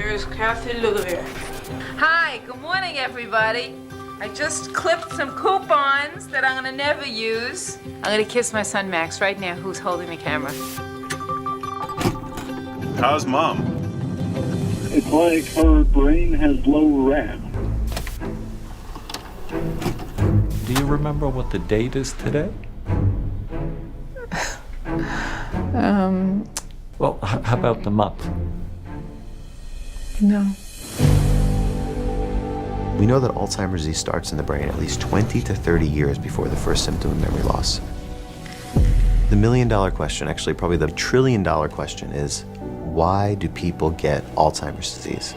Here's Carey Lugavere. Hi, good morning, everybody. I just clipped some coupons that I'm gonna never use. I'm gonna kiss my son Max right now, who's holding the camera. How's Mom? It's like her brain has low RAM. Do you remember what the date is today? Well, how about the month? No. We know that Alzheimer's disease starts in the brain at least 20 to 30 years before the first symptom of memory loss. The million-dollar question, actually probably the trillion-dollar question, is why do people get Alzheimer's disease?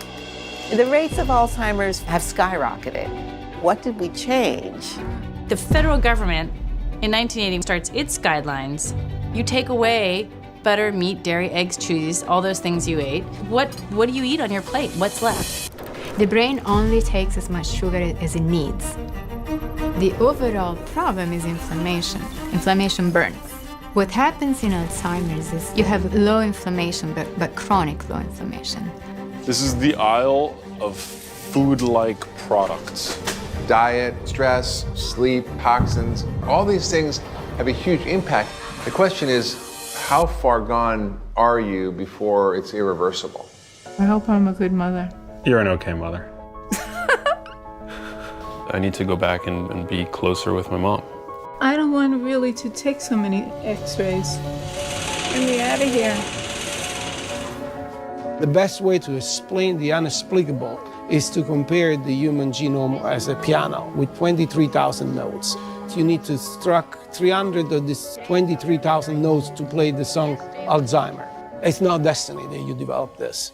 The rates of Alzheimer's have skyrocketed. What did we change? The federal government in 1980 starts its guidelines. You take away butter, meat, dairy, eggs, cheese, all those things you ate. What do you eat on your plate? What's left? The brain only takes as much sugar as it needs. The overall problem is inflammation. Inflammation burns. What happens in Alzheimer's is you have low inflammation, but chronic low inflammation. This is the aisle of food-like products. Diet, stress, sleep, toxins, all these things have a huge impact. The question is, how far gone are you before it's irreversible? I hope I'm a good mother. You're an okay mother. I need to go back and be closer with my mom. I don't want really to take so many x-rays. Get me out of here. The best way to explain the inexplicable is to compare the human genome as a piano with 23,000 notes. You need to struck 300 of these 23,000 notes to play the song Alzheimer. It's not destiny that you develop this.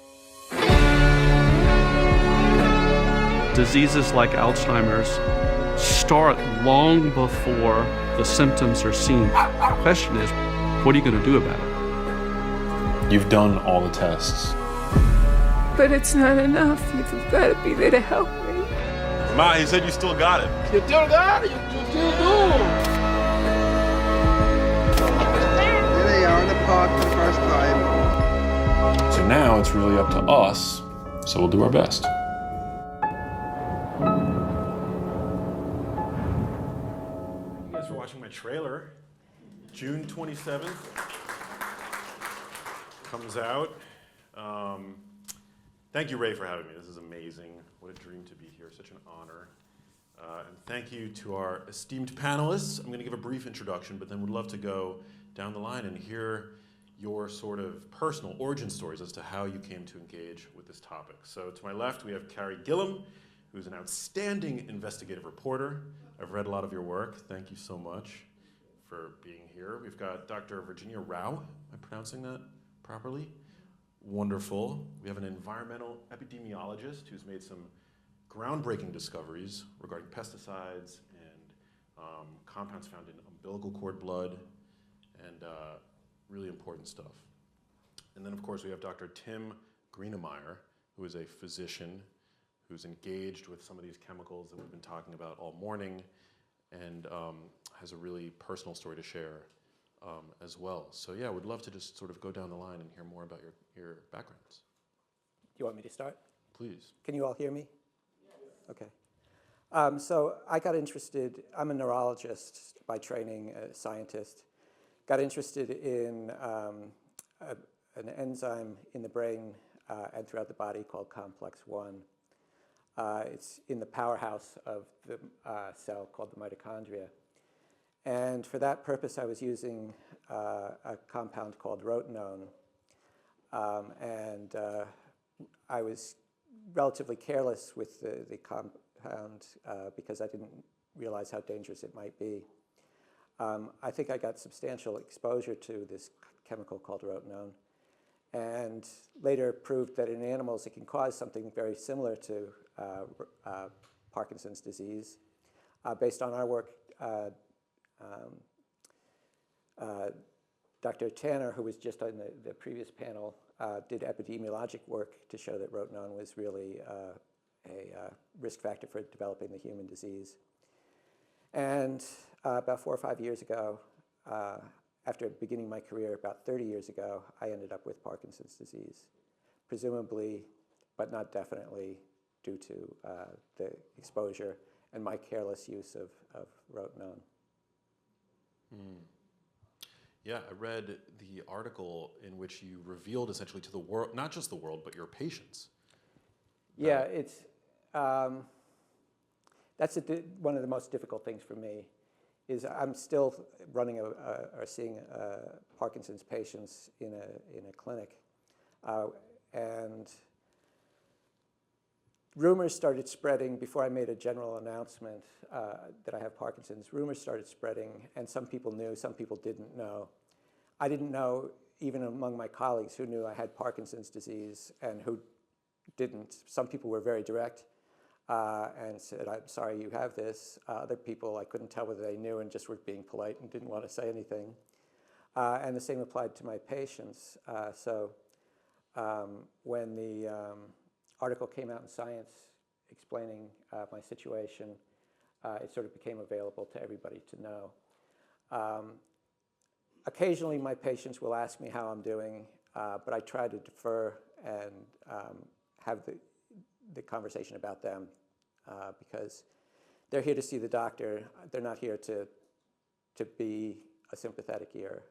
Diseases like Alzheimer's start long before the symptoms are seen. The question is, what are you going to do about it? You've done all the tests. But it's not enough. You've got to be there to help me. Ma, he said you still got it. You still got it, you still do. There they are in the park for the first time. So now it's really up to us, so we'll do our best. You guys are watching my trailer. June 27th comes out. Thank you, Ray, for having me. This is amazing. What a dream to be here. Such an honor. And thank you to our esteemed panelists. I'm going to give a brief introduction, but then would love to go down the line and hear your sort of personal origin stories as to how you came to engage with this topic. So to my left, we have Carey Gillam, who's an outstanding investigative reporter. I've read a lot of your work. Thank you so much for being here. We've got Dr. Virginia Rauh. Am I pronouncing that properly? Wonderful. We have an environmental epidemiologist who's made some groundbreaking discoveries regarding pesticides and compounds found in umbilical cord blood and really important stuff. And then, of course, we have Dr. Tim Greenamyer, who is a physician who's engaged with some of these chemicals that we've been talking about all morning and has a really personal story to share as well. So yeah, would love to just sort of go down the line and hear more about your backgrounds. Do you want me to start? Please. Can you all hear me? Okay. So I got interested, I'm a neurologist by training, a scientist. Got interested in an enzyme in the brain and throughout the body called complex 1. It's in the powerhouse of the cell called the mitochondria. And for that purpose, I was using a compound called rotenone. I was relatively careless with the compound because I didn't realize how dangerous it might be. I think I got substantial exposure to this chemical called rotenone, and later proved that in animals it can cause something very similar to Parkinson's disease. Based on our work, Dr. Tanner, who was just on the previous panel, did epidemiologic work to show that rotenone was really a risk factor for developing the human disease. And about 4 or 5 years ago, after beginning my career about 30 years ago, I ended up with Parkinson's disease. Presumably, but not definitely due to the exposure and my careless use of rotenone. Yeah, I read the article in which you revealed essentially to the world, not just the world, but your patients. Yeah, it's that's one of the most difficult things for me. Is I'm still running or seeing Parkinson's patients in a clinic, and rumors started spreading before I made a general announcement that I have Parkinson's. Rumors started spreading, and some people knew, some people didn't know. I didn't know, even among my colleagues, who knew I had Parkinson's disease and who didn't. Some people were very direct and said, "I'm sorry you have this." Other people, I couldn't tell whether they knew and just were being polite and didn't want to say anything. And the same applied to my patients. When the article came out in Science explaining my situation, it sort of became available to everybody to know. Occasionally my patients will ask me how I'm doing, but I try to defer and have the conversation about them because they're here to see the doctor. They're not here to be a sympathetic ear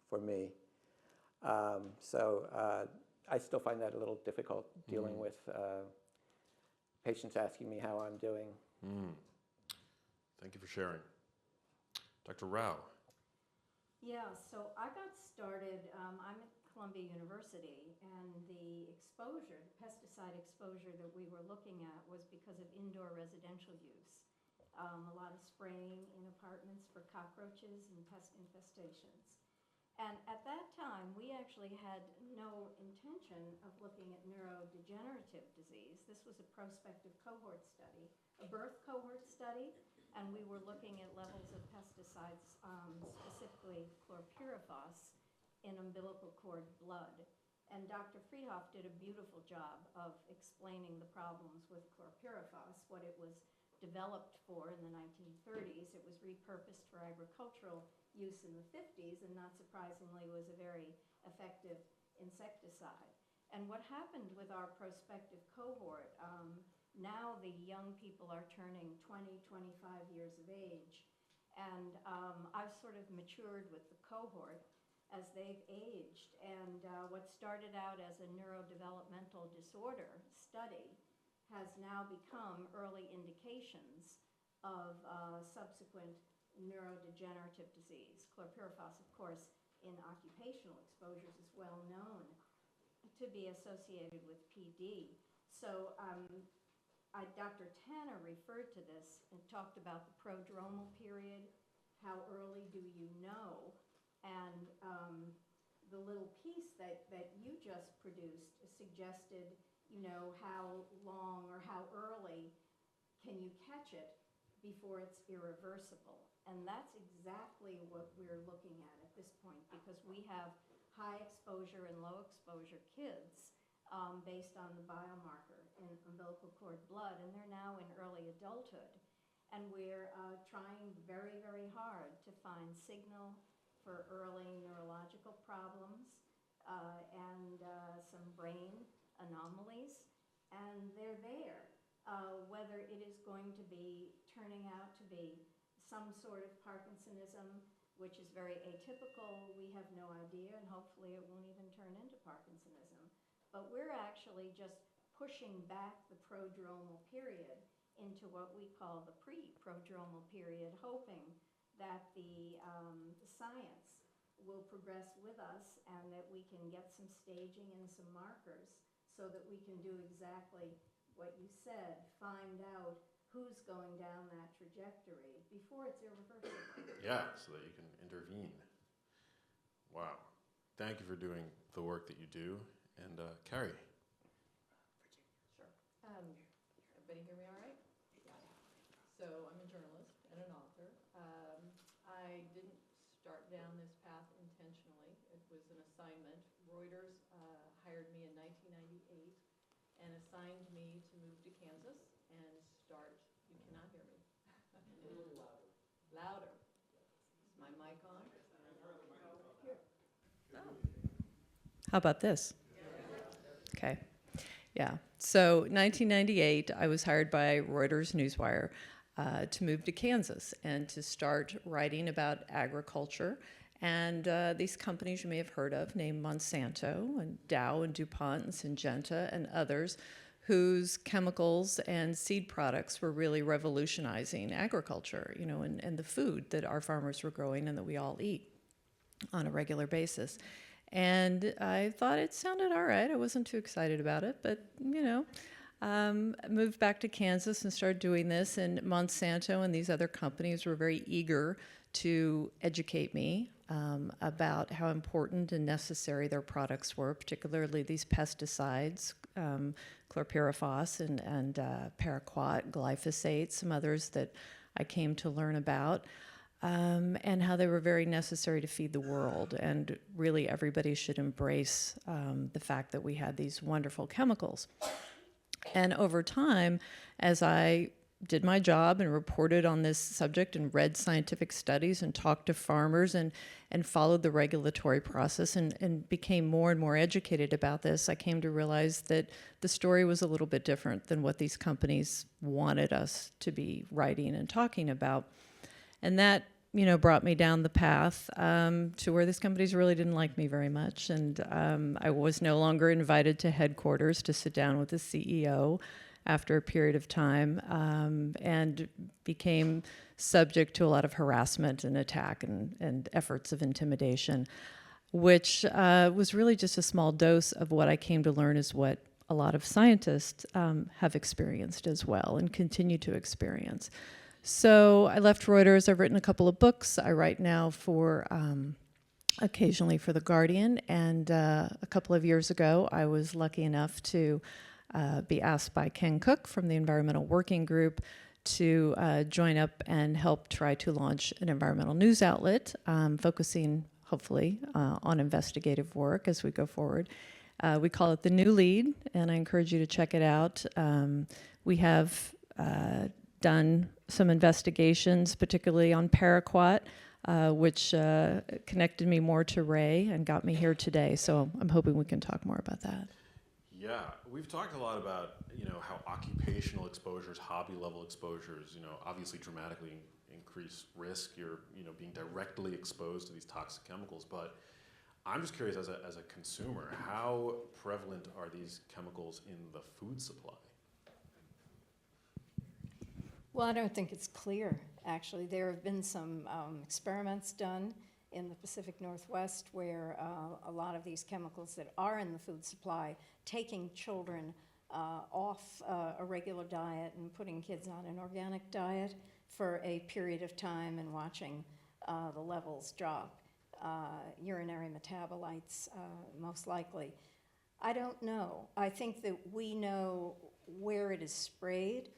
for me. I still find that a little difficult dealing with patients asking me how I'm doing. Thank you for sharing. Dr. Rauh. Yeah, so I got started, I'm at Columbia University, and the exposure, the pesticide exposure that we were looking at was because of indoor residential use. A lot of spraying in apartments for cockroaches and pest infestations. And at that time, we actually had no intention of looking at neurodegenerative disease. This was a prospective cohort study, a birth cohort study, and we were looking at levels of pesticides, specifically chlorpyrifos, in umbilical cord blood. And Dr. Freehoff did a beautiful job of explaining the problems with chlorpyrifos, what it was developed for in the 1930s. It was repurposed for agricultural use in the 50s, and not surprisingly was a very effective insecticide. And what happened with our prospective cohort, now the young people are turning 20, 25 years of age, and I've sort of matured with the cohort as they've aged, and what started out as a neurodevelopmental disorder study has now become early indications of subsequent neurodegenerative disease. Chlorpyrifos, of course, in occupational exposures is well known to be associated with PD. So Dr. Tanner referred to this and talked about the prodromal period, how early do you know, and the little piece that you just produced suggested, you know, how long or how early can you catch it before it's irreversible. And that's exactly what we're looking at this point, because we have high exposure and low exposure kids based on the biomarker in umbilical cord blood, and they're now in early adulthood. And we're trying very, very hard to find signal for early neurological problems and some brain anomalies, and they're there. Whether it is going to be turning out to be some sort of Parkinsonism, which is very atypical, we have no idea, and hopefully it won't even turn into Parkinsonism. But we're actually just pushing back the prodromal period into what we call the pre-prodromal period, hoping that the science will progress with us and that we can get some staging and some markers so that we can do exactly what you said, find out who's going down that trajectory before it's irreversible. Yeah, so that you can intervene. Wow. Thank you for doing the work that you do. And Carey. Sure. Everybody hear me all right? Yeah. So I'm a journalist and an author. I didn't start down this path intentionally. It was an assignment. Reuters hired me in 1998 and assigned me to move to Kansas and start. You cannot hear me. A little louder. Louder. Is my mic on? Here. Oh. How about this? Okay. Yeah. So 1998, I was hired by Reuters Newswire to move to Kansas and to start writing about agriculture. And these companies you may have heard of, named Monsanto and Dow and DuPont and Syngenta and others, whose chemicals and seed products were really revolutionizing agriculture, you know, and the food that our farmers were growing and that we all eat on a regular basis. And I thought it sounded all right. I wasn't too excited about it, but, you know, moved back to Kansas and started doing this. And Monsanto and these other companies were very eager to educate me about how important and necessary their products were, particularly these pesticides, chlorpyrifos and paraquat, glyphosate, some others that I came to learn about. And how they were very necessary to feed the world. And really everybody should embrace the fact that we had these wonderful chemicals. And over time, as I did my job and reported on this subject and read scientific studies and talked to farmers and followed the regulatory process and became more and more educated about this, I came to realize that the story was a little bit different than what these companies wanted us to be writing and talking about. And that, you know, brought me down the path to where these companies really didn't like me very much. And I was no longer invited to headquarters to sit down with the CEO after a period of time, and became subject to a lot of harassment and attack and efforts of intimidation, which was really just a small dose of what I came to learn is what a lot of scientists have experienced as well and continue to experience. So I left Reuters. I've written a couple of books. I write now for, occasionally for The Guardian. And a couple of years ago, I was lucky enough to be asked by Ken Cook from the Environmental Working Group to join up and help try to launch an environmental news outlet, focusing, hopefully, on investigative work as we go forward. We call it The New Lead, and I encourage you to check it out. We have done some investigations, particularly on paraquat, which connected me more to Ray and got me here today. So I'm hoping we can talk more about that. Yeah, we've talked a lot about, you know, how occupational exposures, hobby level exposures, you know, obviously dramatically increase risk. You're, you know, being directly exposed to these toxic chemicals. But I'm just curious, as a consumer, how prevalent are these chemicals in the food supply? Well, I don't think it's clear, actually. There have been some experiments done in the Pacific Northwest where a lot of these chemicals that are in the food supply, taking children off a regular diet and putting kids on an organic diet for a period of time and watching the levels drop. Urinary metabolites, most likely. I don't know. I think that we know where it is sprayed.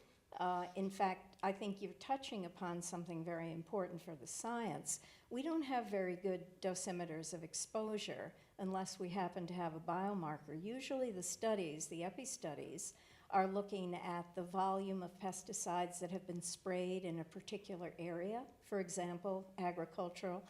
In fact, I think you're touching upon something very important for the science. We don't have very good dosimeters of exposure unless we happen to have a biomarker. Usually the studies, the epi-studies, are looking at the volume of pesticides that have been sprayed in a particular area, for example, agricultural,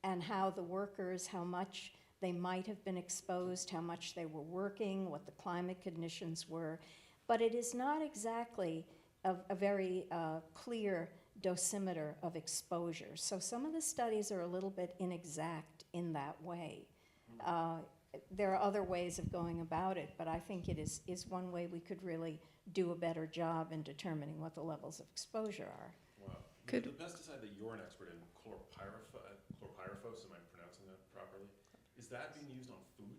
and how the workers, how much they might have been exposed, how much they were working, what the climate conditions were. But it is not exactly a very clear dosimeter of exposure. So some of the studies are a little bit inexact in that way. There are other ways of going about it, but I think it is one way we could really do a better job in determining what the levels of exposure are. Wow. The pesticide that you're an expert in, chlorpyrifos, am I pronouncing that properly? Is that being used on food?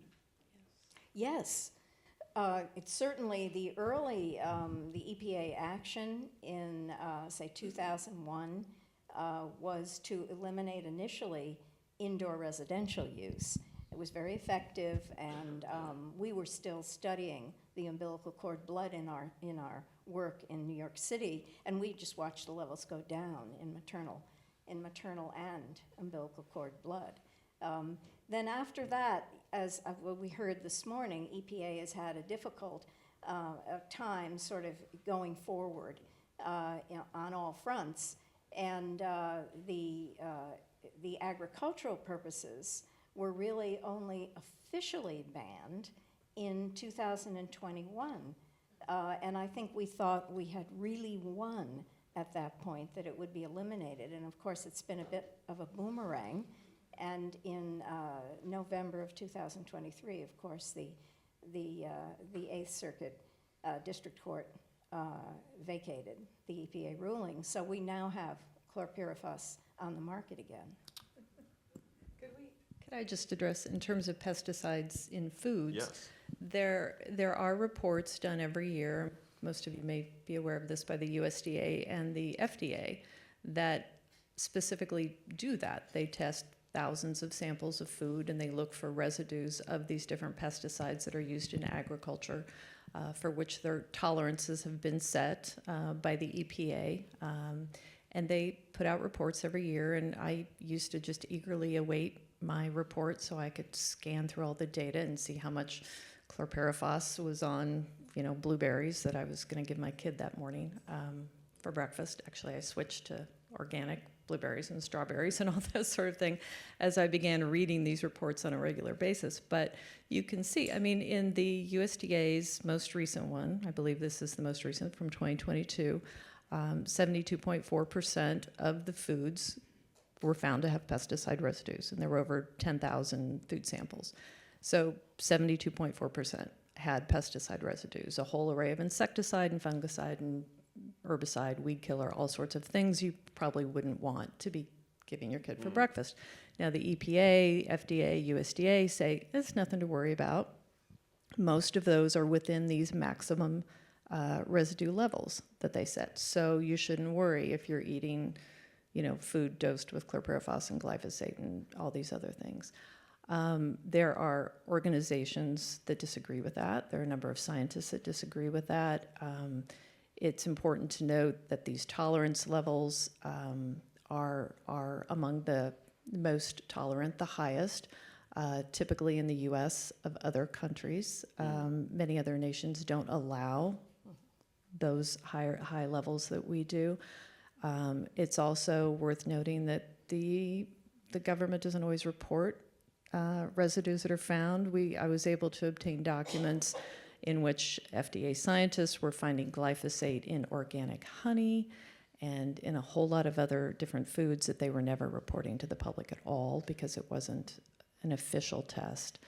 Yes. It's certainly the early, the EPA action in, say, 2001 was to eliminate initially indoor residential use. It was very effective, and we were still studying the umbilical cord blood in our work in New York City, and we just watched the levels go down in maternal and umbilical cord blood. Then after that, as we heard this morning, EPA has had a difficult time sort of going forward on all fronts, and the agricultural purposes were really only officially banned in 2021. And I think we thought we had really won at that point, that it would be eliminated. And of course, it's been a bit of a boomerang. And in November of 2023, of course, the 8th Circuit District Court vacated the EPA ruling. So we now have chlorpyrifos on the market again. Could I just address, in terms of pesticides in foods? Yes. There are reports done every year, most of you may be aware of this, by the USDA and the FDA that specifically do that. They test thousands of samples of food and they look for residues of these different pesticides that are used in agriculture, for which their tolerances have been set by the EPA. And they put out reports every year, and I used to just eagerly await my report so I could scan through all the data and see how much chlorpyrifos was on, blueberries that I was going to give my kid that morning for breakfast. Actually, I switched to organic blueberries and strawberries and all that sort of thing as I began reading these reports on a regular basis. But you can see, in the USDA's most recent one, I believe this is the most recent from 2022, 72.4% of the foods were found to have pesticide residues, and there were over 10,000 food samples. So 72.4% had pesticide residues, a whole array of insecticide and fungicide and herbicide, weed killer, all sorts of things you probably wouldn't want to be giving your kid for breakfast. Now the EPA, FDA, USDA say it's nothing to worry about. Most of those are within these maximum residue levels that they set. So you shouldn't worry if you're eating, food dosed with chlorpyrifos and glyphosate and all these other things. There are organizations that disagree with that. There are a number of scientists that disagree with that. It's important to note that these tolerance levels are among the most tolerant, the highest, typically in the US of other countries. Many other nations don't allow those high levels that we do. It's also worth noting that the government doesn't always report residues that are found. I was able to obtain documents in which FDA scientists were finding glyphosate in organic honey and in a whole lot of other different foods that they were never reporting to the public at all because it wasn't an official test.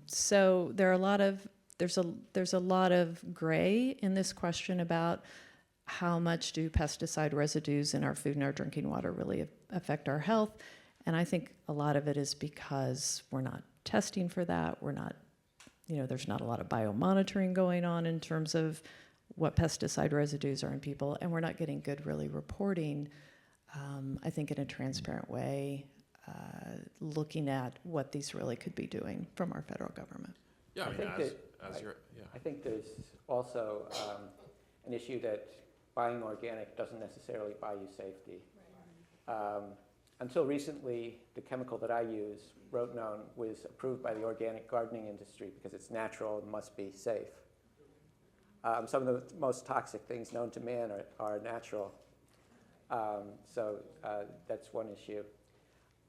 So there's a lot of gray in this question about how much do pesticide residues in our food and our drinking water really affect our health. And I think a lot of it is because we're not testing for that. We're not, there's not a lot of biomonitoring going on in terms of what pesticide residues are in people. And we're not getting good, really, reporting, I think, in a transparent way, looking at what these really could be doing from our federal government. Yeah, I think there's also an issue that buying organic doesn't necessarily buy you safety. Until recently, the chemical that I use, rotenone, was approved by the organic gardening industry because it's natural and must be safe. Some of the most toxic things known to man are natural. So that's one issue.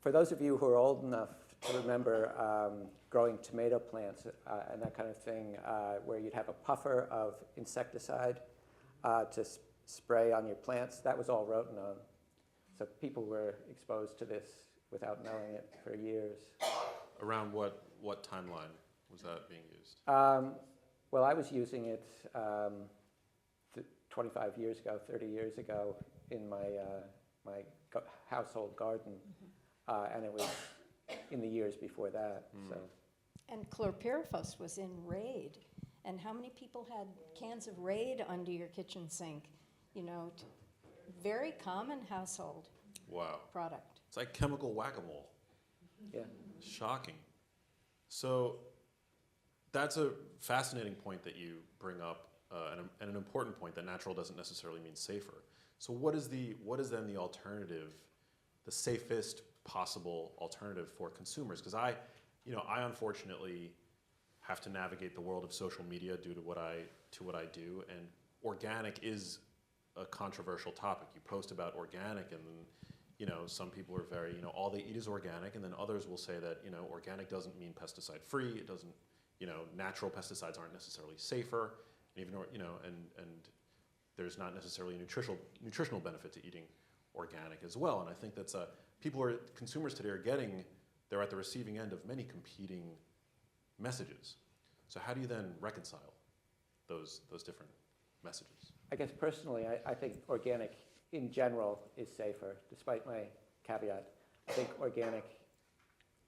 For those of you who are old enough to remember growing tomato plants and that kind of thing, where you'd have a puffer of insecticide to spray on your plants, that was all rotenone. So people were exposed to this without knowing it for years. Around what timeline was that being used? Well, I was using it 25 years ago, 30 years ago in my household garden, and it was in the years before that. So. And chlorpyrifos was in Raid. And how many people had cans of Raid under your kitchen sink? Very common household product. It's like chemical whack-a-mole. Yeah. Shocking. So that's a fascinating point that you bring up, and an important point that natural doesn't necessarily mean safer. So what is then the alternative, the safest possible alternative for consumers? Because I unfortunately have to navigate the world of social media due to what I do, and organic is a controversial topic. You post about organic, and some people are very, all they eat is organic, and then others will say that organic doesn't mean pesticide free. It doesn't, natural pesticides aren't necessarily safer, and even and there's not necessarily a nutritional benefit to eating organic as well. And I think that's consumers today they're at the receiving end of many competing messages. So how do you then reconcile those different messages? I guess personally, I think organic in general is safer, despite my caveat. I think organic,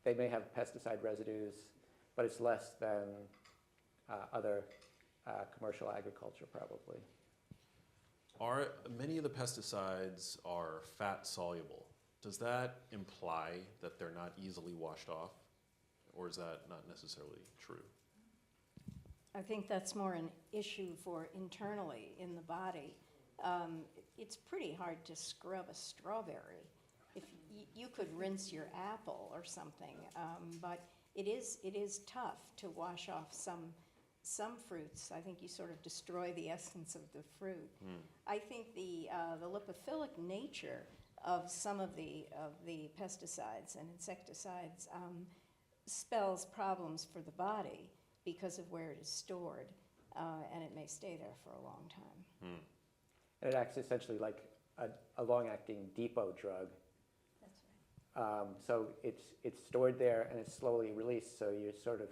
they may have pesticide residues, but it's less than other commercial agriculture probably. Many of the pesticides are fat soluble. Does that imply that they're not easily washed off, or is that not necessarily true? I think that's more an issue for internally in the body. It's pretty hard to scrub a strawberry. If you could rinse your apple or something, but it is tough to wash off some fruits. I think you sort of destroy the essence of the fruit. I think the lipophilic nature of some of the pesticides and insecticides spells problems for the body because of where it is stored, and it may stay there for a long time. And it acts essentially like a long-acting depot drug. That's right. So it's stored there and it's slowly released, so you're sort of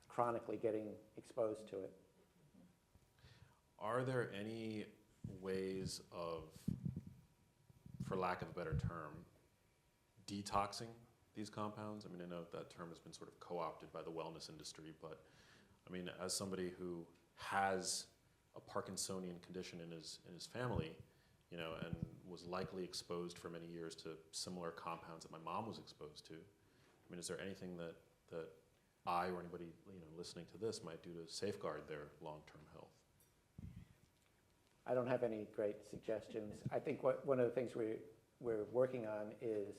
chronically getting exposed to it. Are there any ways of, for lack of a better term, detoxing these compounds? I mean, I know that term has been sort of co-opted by the wellness industry, but I mean, as somebody who has a Parkinsonian condition in his family, and was likely exposed for many years to similar compounds that my mom was exposed to, I mean, is there anything that I or anybody listening to this might do to safeguard their long-term health? I don't have any great suggestions. I think one of the things we're working on is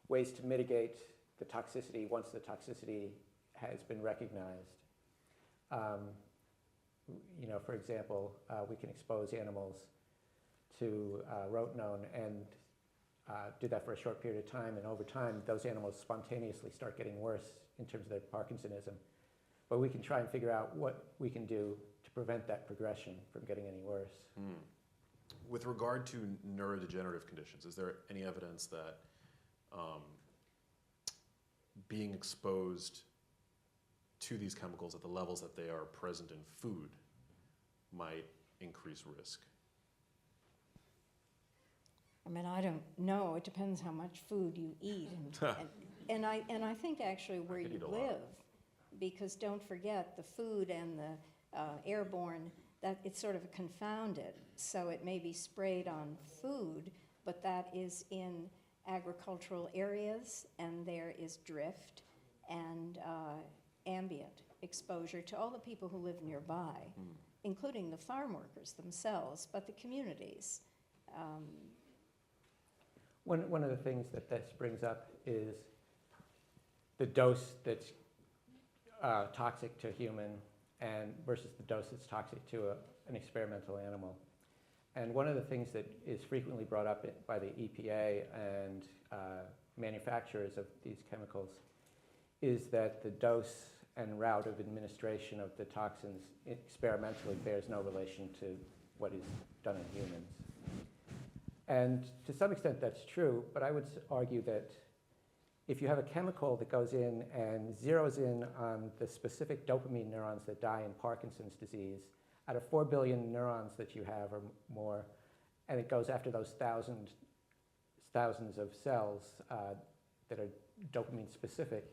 ways to mitigate the toxicity once the toxicity has been recognized. For example, we can expose animals to rotenone and do that for a short period of time, and over time those animals spontaneously start getting worse in terms of their Parkinsonism. But we can try and figure out what we can do to prevent that progression from getting any worse. With regard to neurodegenerative conditions, is there any evidence that being exposed to these chemicals at the levels that they are present in food might increase risk? I mean, I don't know. It depends how much food you eat, and I think actually where you live, because don't forget the food and the airborne, that it's sort of confounded. So it may be sprayed on food, but that is in agricultural areas, and there is drift and ambient exposure to all the people who live nearby, including the farm workers themselves, but the communities. One of the things that this brings up is the dose that's toxic to a human and versus the dose that's toxic to an experimental animal. And one of the things that is frequently brought up by the EPA and manufacturers of these chemicals is that the dose and route of administration of the toxins experimentally bears no relation to what is done in humans. And to some extent that's true, but I would argue that if you have a chemical that goes in and zeroes in on the specific dopamine neurons that die in Parkinson's disease, out of 4 billion neurons that you have or more, and it goes after those thousands of cells that are dopamine specific,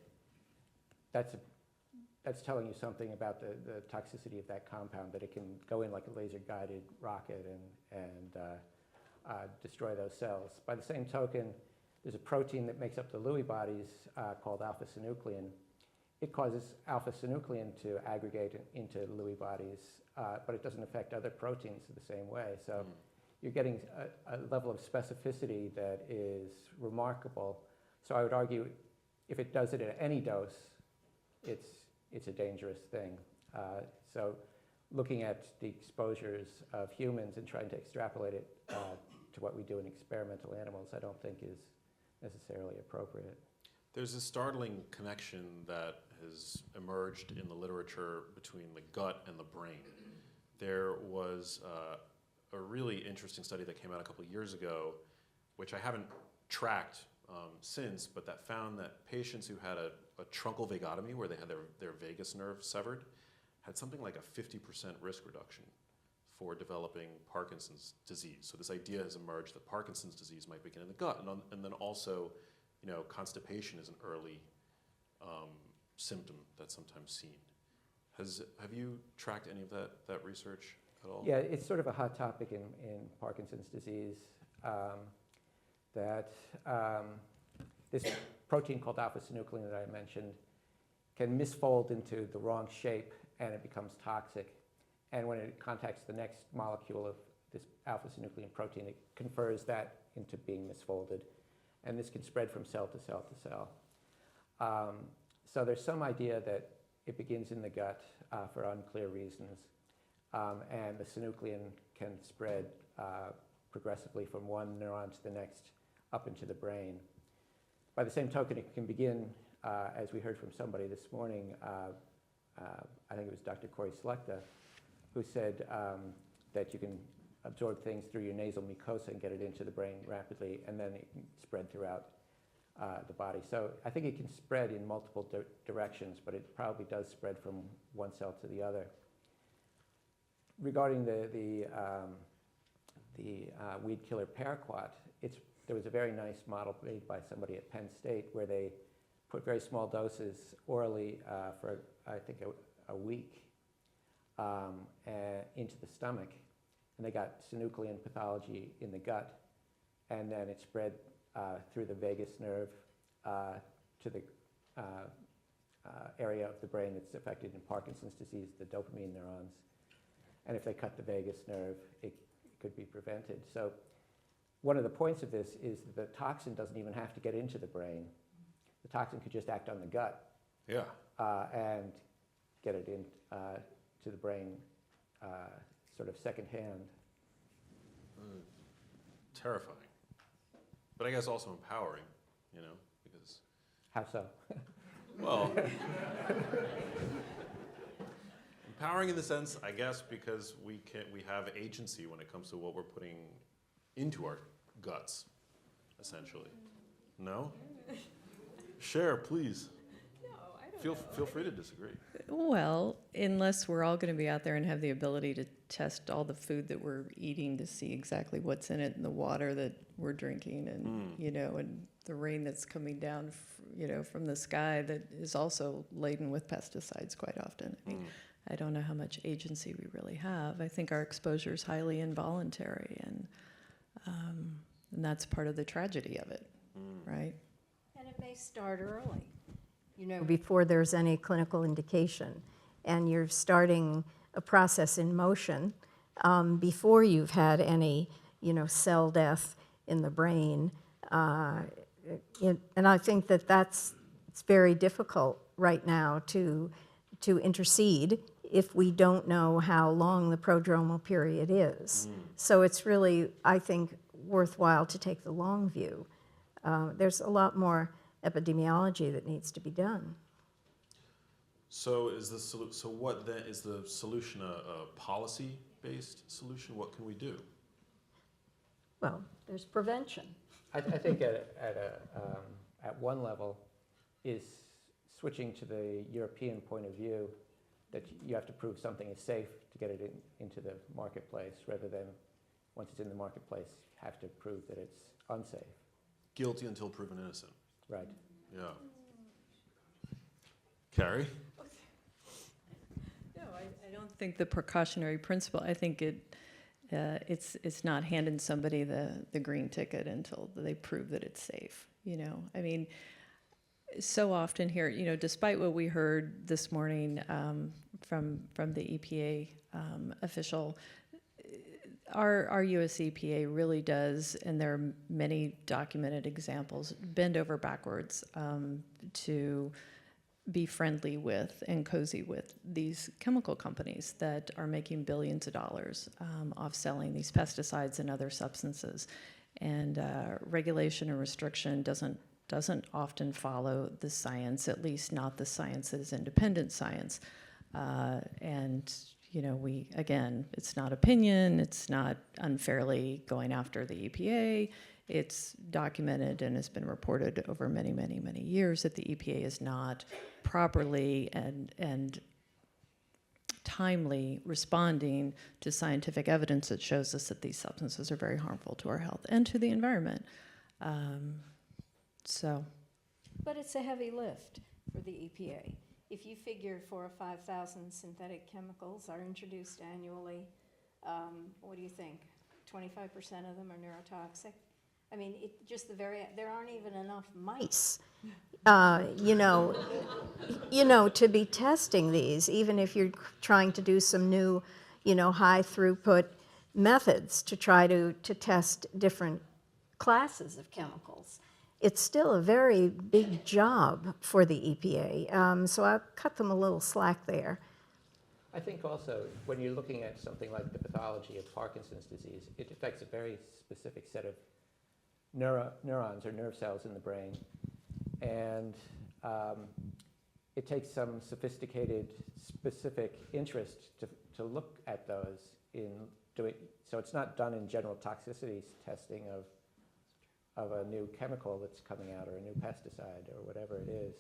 that's telling you something about the toxicity of that compound, that it can go in like a laser-guided rocket and destroy those cells. By the same token, there's a protein that makes up the Lewy bodies called alpha-synuclein. It causes alpha-synuclein to aggregate into Lewy bodies, but it doesn't affect other proteins the same way. So you're getting a level of specificity that is remarkable. So I would argue if it does it at any dose, it's a dangerous thing. So looking at the exposures of humans and trying to extrapolate it to what we do in experimental animals, I don't think is necessarily appropriate. There's a startling connection that has emerged in the literature between the gut and the brain. There was a really interesting study that came out a couple of years ago, which I haven't tracked since, but that found that patients who had a truncal vagotomy, where they had their vagus nerve severed, had something like a 50% risk reduction for developing Parkinson's disease. So this idea has emerged that Parkinson's disease might begin in the gut, and then also, constipation is an early symptom that's sometimes seen. Have you tracked any of that research at all? Yeah, it's sort of a hot topic in Parkinson's disease, that this protein called alpha-synuclein that I mentioned can misfold into the wrong shape and it becomes toxic. And when it contacts the next molecule of this alpha-synuclein protein, it confers that into being misfolded. And this can spread from cell to cell to cell. So there's some idea that it begins in the gut for unclear reasons. And the synuclein can spread progressively from one neuron to the next up into the brain. By the same token, it can begin, as we heard from somebody this morning, I think it was Dr. Corey Slechta, who said that you can absorb things through your nasal mucosa and get it into the brain rapidly, and then it can spread throughout the body. So I think it can spread in multiple directions, but it probably does spread from one cell to the other. Regarding the weed killer paraquat, there was a very nice model made by somebody at Penn State where they put very small doses orally for, I think, a week into the stomach, and they got synuclein pathology in the gut, and then it spread through the vagus nerve to the area of the brain that's affected in Parkinson's disease, the dopamine neurons. And if they cut the vagus nerve, it could be prevented. So one of the points of this is that the toxin doesn't even have to get into the brain. The toxin could just act on the gut, yeah, and get it in to the brain sort of secondhand. Terrifying. But I guess also empowering, because... How so? Well, empowering in the sense, I guess, because we have agency when it comes to what we're putting into our guts, essentially. No? Share, please. No, I don't know. Feel free to disagree. Well, unless we're all going to be out there and have the ability to test all the food that we're eating to see exactly what's in it, and the water that we're drinking, and and the rain that's coming down, from the sky that is also laden with pesticides quite often. I don't know how much agency we really have. I think our exposure is highly involuntary, and that's part of the tragedy of it, right? And it may start early, before there's any clinical indication. And you're starting a process in motion before you've had any, cell death in the brain. And I think it's very difficult right now to intercede if we don't know how long the prodromal period is. So it's really, I think, worthwhile to take the long view. There's a lot more epidemiology that needs to be done. So what then is the solution? A policy-based solution? What can we do? Well, there's prevention. I think at one level is switching to the European point of view, that you have to prove something is safe to get it into the marketplace, rather than once it's in the marketplace, have to prove that it's unsafe. Guilty until proven innocent. Right. Yeah. Carey? No, I don't think the precautionary principle, I think it's not handing somebody the green ticket until they prove that it's safe. I mean, so often here, despite what we heard this morning from the EPA official, our US EPA really does, and there are many documented examples, bend over backwards to be friendly with and cozy with these chemical companies that are making billions of dollars off selling these pesticides and other substances. And regulation and restriction doesn't doesn't often follow the science, at least not the science that is independent science. And, again, it's not opinion, it's not unfairly going after the EPA. It's documented and has been reported over many, many, many years that the EPA is not properly and timely responding to scientific evidence that shows us that these substances are very harmful to our health and to the environment. But it's a heavy lift for the EPA. If you figure 4,000 or 5,000 synthetic chemicals are introduced annually, what do you think? 25% of them are neurotoxic? I mean, there aren't even enough mice, to be testing these, even if you're trying to do some new, high throughput methods to try to test different classes of chemicals. It's still a very big job for the EPA, so I'll cut them a little slack there. I think also when you're looking at something like the pathology of Parkinson's disease, it affects a very specific set of neurons or nerve cells in the brain, and it takes some sophisticated, specific interest to look at those in doing. So it's not done in general toxicity testing of a new chemical that's coming out or a new pesticide or whatever it is.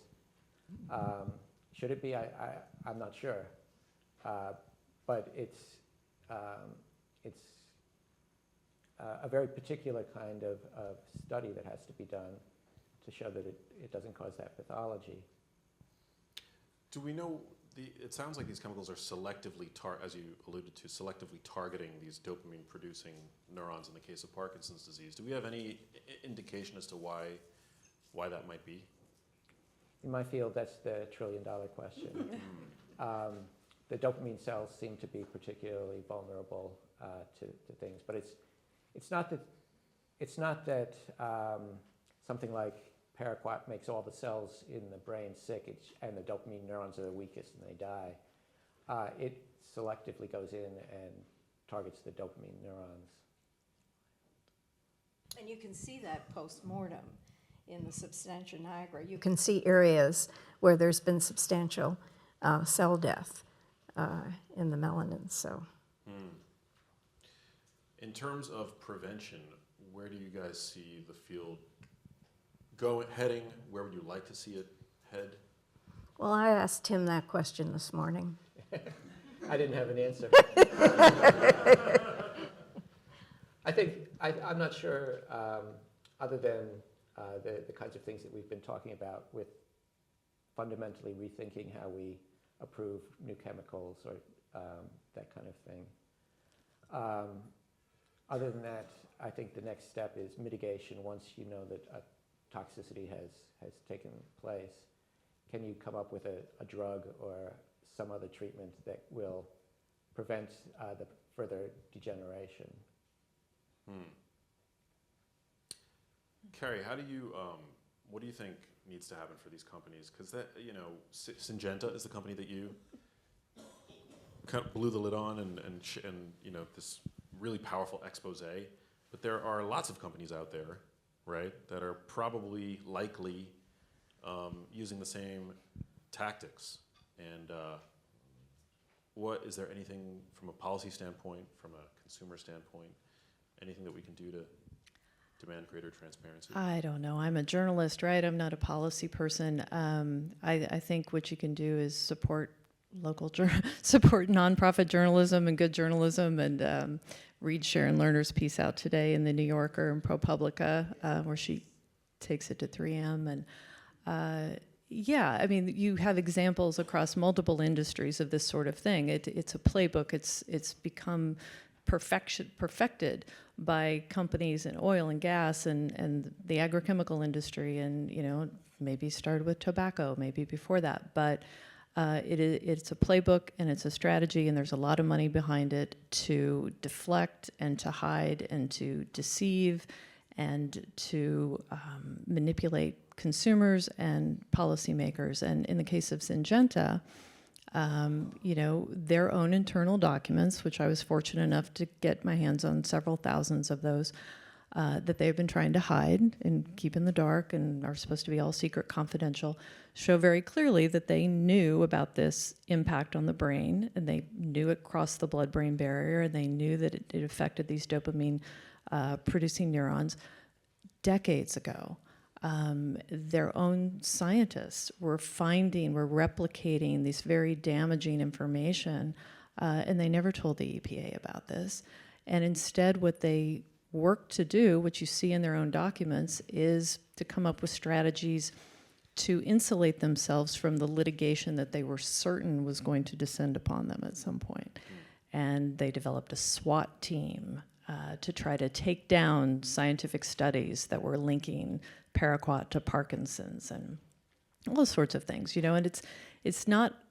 Should it be? I'm not sure, but it's a very particular kind of study that has to be done to show that it doesn't cause that pathology. Do we know, it sounds like these chemicals are selectively, as you alluded to, selectively targeting these dopamine-producing neurons in the case of Parkinson's disease. Do we have any indication as to why that might be? In my field, that's the trillion-dollar question. The dopamine cells seem to be particularly vulnerable to things, but it's not that something like paraquat makes all the cells in the brain sick, and the dopamine neurons are the weakest and they die. It selectively goes in and targets the dopamine neurons. And you can see that post-mortem in the substantia nigra. You can see areas where there's been substantial cell death in the melanin. So, in terms of prevention, where do you guys see the field heading? Where would you like to see it head? Well, I asked him that question this morning. I didn't have an answer. I'm not sure, other than the kinds of things that we've been talking about with fundamentally rethinking how we approve new chemicals or that kind of thing. Other than that, I think the next step is mitigation. Once you know that toxicity has taken place, can you come up with a drug or some other treatment that will prevent the further degeneration? Carey, what do you think needs to happen for these companies? Because Syngenta is the company that you kind of blew the lid on, and this really powerful expose. But there are lots of companies out there, right, that are probably likely using the same tactics. And is there anything from a policy standpoint, from a consumer standpoint, anything that we can do to demand greater transparency? I don't know. I'm a journalist, right? I'm not a policy person. I think what you can do is support support nonprofit journalism and good journalism, and read Sharon Lerner's piece out today in the New Yorker and ProPublica, where she takes it to 3M. And you have examples across multiple industries of this sort of thing. It's a playbook. It's become perfected by companies in oil and gas and the agrochemical industry, and maybe started with tobacco, maybe before that, but it's a playbook and it's a strategy, and there's a lot of money behind it to deflect and to hide and to deceive and to manipulate consumers and policymakers. And in the case of Syngenta, their own internal documents, which I was fortunate enough to get my hands on several thousands of those, that they've been trying to hide and keep in the dark and are supposed to be all secret confidential, show very clearly that they knew about this impact on the brain, and they knew it crossed the blood-brain barrier, and they knew that it affected these dopamine producing neurons decades ago. Their own scientists were replicating this very damaging information, and they never told the EPA about this. And instead, what they worked to do, which you see in their own documents, is to come up with strategies to insulate themselves from the litigation that they were certain was going to descend upon them at some point. And they developed a SWAT team to try to take down scientific studies that were linking paraquat to Parkinson's and all those sorts of things, and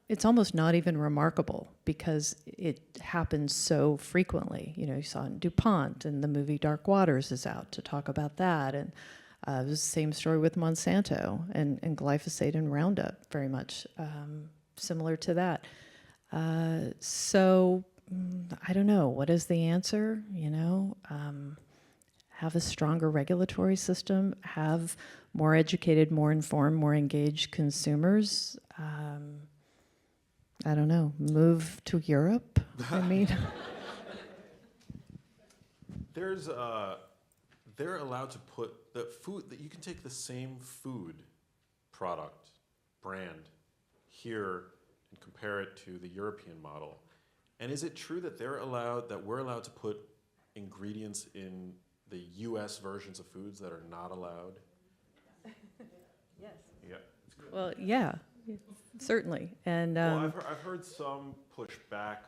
it's almost not even remarkable because it happens so frequently. You saw it in DuPont, and the movie Dark Waters is out to talk about that, and it was the same story with Monsanto and glyphosate and Roundup, very much similar to that. So I don't know, what is the answer? Have a stronger regulatory system, have more educated, more informed, more engaged consumers. I don't know, move to Europe, I mean. They're allowed to put the food, that you can take the same food product, brand, here and compare it to the European model. And is it true that we're allowed to put ingredients in the US versions of foods that are not allowed? Yes. Yeah. Well, yeah, certainly. And I've heard some push back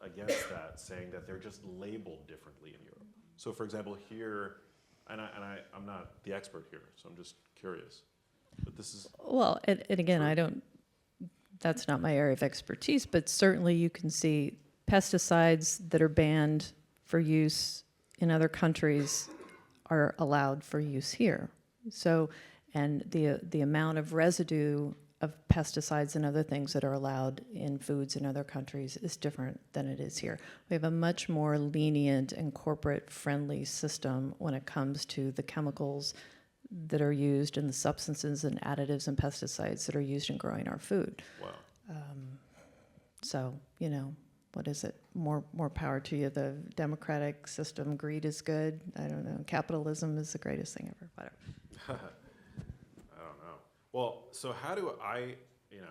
against that, saying that they're just labeled differently in Europe. So, for example, here, and I'm not the expert here, so I'm just curious. But this is well, and again, that's not my area of expertise, but certainly you can see pesticides that are banned for use in other countries are allowed for use here. So, and the amount of residue of pesticides and other things that are allowed in foods in other countries is different than it is here. We have a much more lenient and corporate-friendly system when it comes to the chemicals that are used and the substances and additives and pesticides that are used in growing our food. Wow. So, what is it? More power to you. The democratic system, greed is good. I don't know. Capitalism is the greatest thing ever. Whatever. I don't know. Well, so how do I,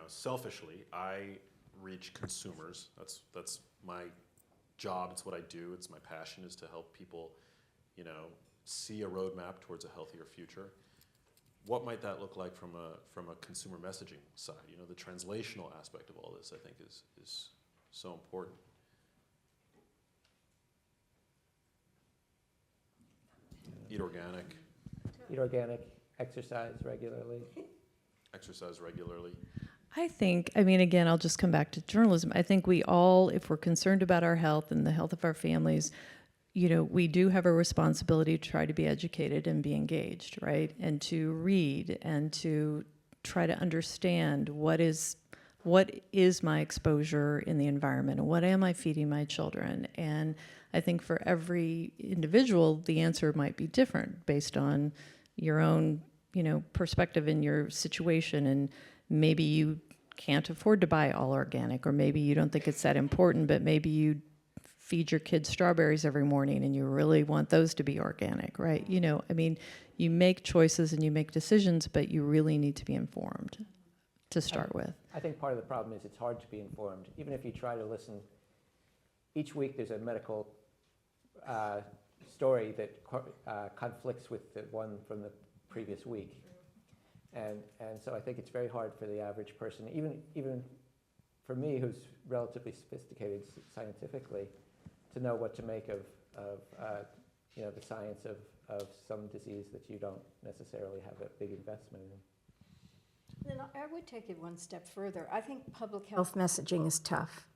selfishly, I reach consumers? That's my job. It's what I do. It's my passion, is to help people, see a roadmap towards a healthier future. What might that look like from a consumer messaging side? The translational aspect of all this, I think, is so important. Eat organic. Eat organic. Exercise regularly. Exercise regularly. I think, again, I'll just come back to journalism. I think we all, if we're concerned about our health and the health of our families, we do have a responsibility to try to be educated and be engaged, right? And to read and to try to understand what is my exposure in the environment and what am I feeding my children. And I think for every individual, the answer might be different based on your own, perspective in your situation. And maybe you can't afford to buy all organic, or maybe you don't think it's that important, but maybe you feed your kids strawberries every morning and you really want those to be organic, right? You make choices and you make decisions, but you really need to be informed to start with. I think part of the problem is it's hard to be informed. Even if you try to listen, each week there's a medical story that conflicts with the one from the previous week. And so I think it's very hard for the average person, even for me, who's relatively sophisticated scientifically, to know what to make of the science of some disease that you don't necessarily have a big investment in. Then I would take it one step further. I think public health messaging is tough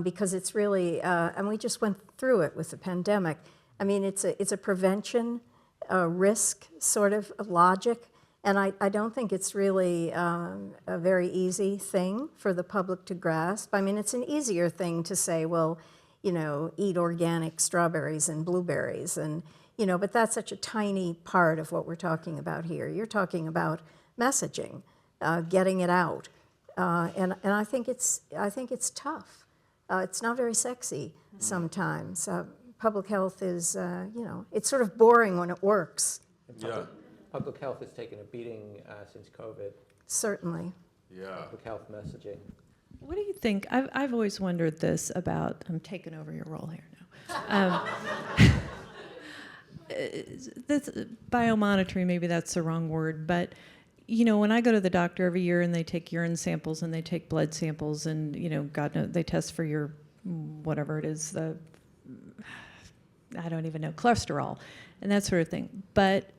because it's really, and we just went through it with the pandemic. It's a prevention, risk sort of logic, and I don't think it's really a very easy thing for the public to grasp. It's an easier thing to say, well, eat organic strawberries and blueberries. And, but that's such a tiny part of what we're talking about here. You're talking about messaging, getting it out. And I think it's tough. It's not very sexy sometimes. Public health is, it's sort of boring when it works. Yeah. Public health has taken a beating since COVID. Certainly. Yeah. Public health messaging. What do you think? I've always wondered this about, I'm taking over your role here now. This biomonitoring, maybe that's the wrong word, but when I go to the doctor every year and they take urine samples and they take blood samples and, God knows, they test for your, whatever it is, I don't even know, cholesterol and that sort of thing. But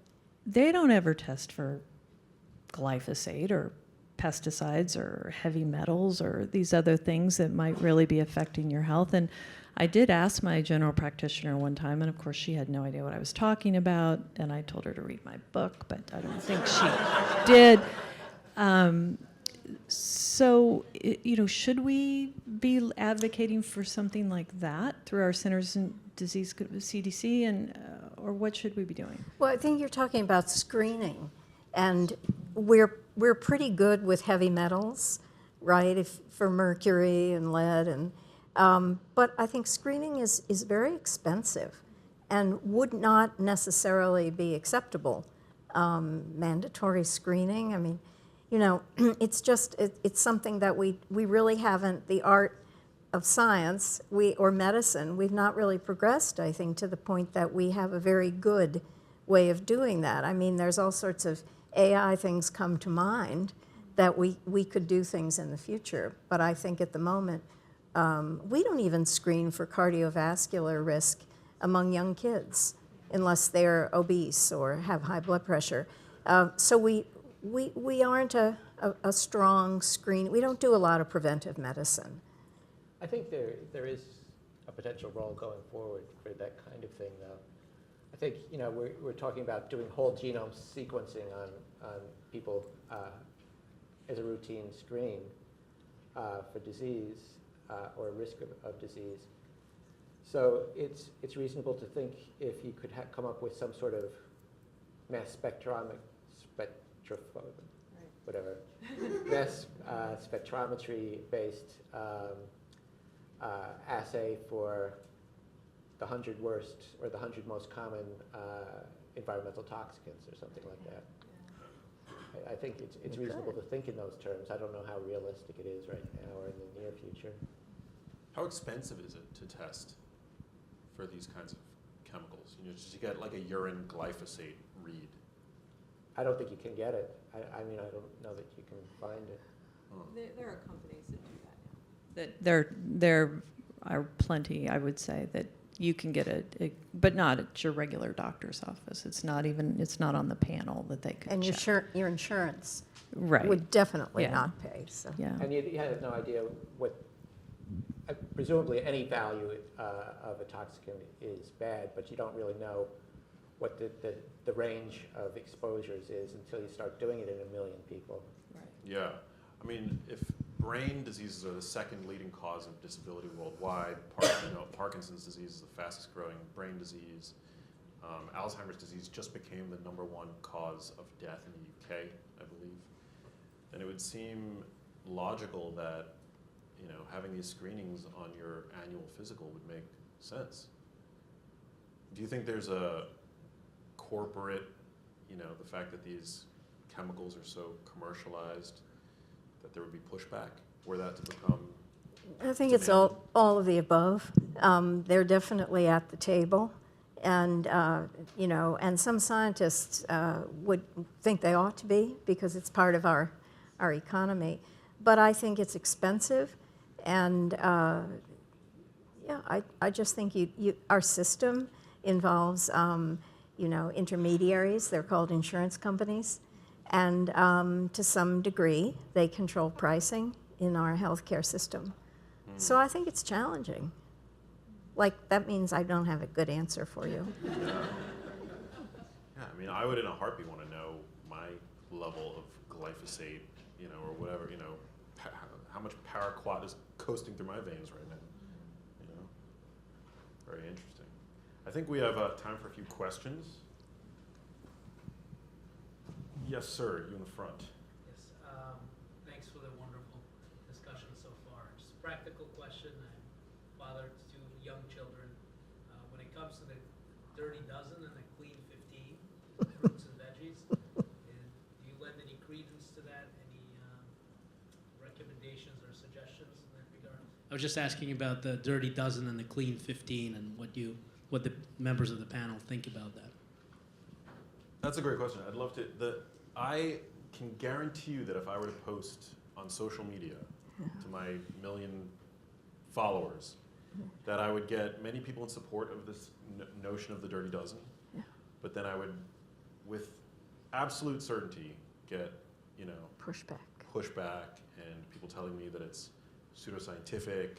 they don't ever test for glyphosate or pesticides or heavy metals or these other things that might really be affecting your health. And I did ask my general practitioner one time, and of course she had no idea what I was talking about, and I told her to read my book, but I don't think she did. So, should we be advocating for something like that through our Centers and Disease CDC, and or what should we be doing? Well, I think you're talking about screening, and we're pretty good with heavy metals, right? For mercury and lead, and but I think screening is very expensive, and would not necessarily be acceptable. Mandatory screening. I mean, it's just it's something that we really haven't, the art of science or medicine, we've not really progressed, I think, to the point that we have a very good way of doing that. I mean, there's all sorts of AI things come to mind that we could do things in the future, but I think at the moment we don't even screen for cardiovascular risk among young kids unless they're obese or have high blood pressure. So we aren't a strong screen. We don't do a lot of preventive medicine. I think there is a potential role going forward for that kind of thing, though. I think we're talking about doing whole genome sequencing on people as a routine screen for disease or risk of disease. So it's reasonable to think if you could come up with some sort of mass spectrometry-based assay for the 100 worst or the 100 most common environmental toxins or something like that. I think it's reasonable to think in those terms. I don't know how realistic it is right now or in the near future. How expensive is it to test for these kinds of chemicals? Just to get like a urine glyphosate read. I don't think you can get it. I mean, I don't know that you can find it. There are companies that do that now. There are plenty, I would say, that you can get it, but not at your regular doctor's office. It's not on the panel that they could and check. your insurance right. would definitely not pay. So. Yeah. And you have no idea what, presumably any value of a toxin is bad, but you don't really know what the range of exposures is until you start doing it in 1 million people. Right. Yeah. I mean, if brain diseases are the second leading cause of disability worldwide, Parkinson's disease is the fastest growing brain disease. Alzheimer's disease just became the #1 cause of death in the UK, I believe. And it would seem logical that having these screenings on your annual physical would make sense. Do you think there's a corporate, the fact that these chemicals are so commercialized, that there would be pushback were that to become I think it's all of the above. They're definitely at the table, and and some scientists would think they ought to be because it's part of our economy. But I think it's expensive, and I just think our system involves intermediaries. They're called insurance companies. And to some degree, they control pricing in our healthcare system. So I think it's challenging. That means I don't have a good answer for you. Yeah, I mean, I would in a heartbeat want to know my level of glyphosate, or whatever, how much paraquat is coasting through my veins right now, Very interesting. I think we have time for a few questions. Yes, sir, you in the front. Yes, thanks for the wonderful discussion so far. Just a practical question. I'm father to two young children. When it comes to the dirty dozen and the clean 15 fruits and veggies, do you lend any credence to that? Any recommendations or suggestions in that regard? I was just asking about the dirty dozen and the clean 15 and what the members of the panel think about that. That's a great question. I'd love to. I can guarantee you that if I were to post on social media to my 1 million followers, that I would get many people in support of this notion of the dirty dozen, but then I would, with absolute certainty, get pushback and people telling me that it's pseudoscientific.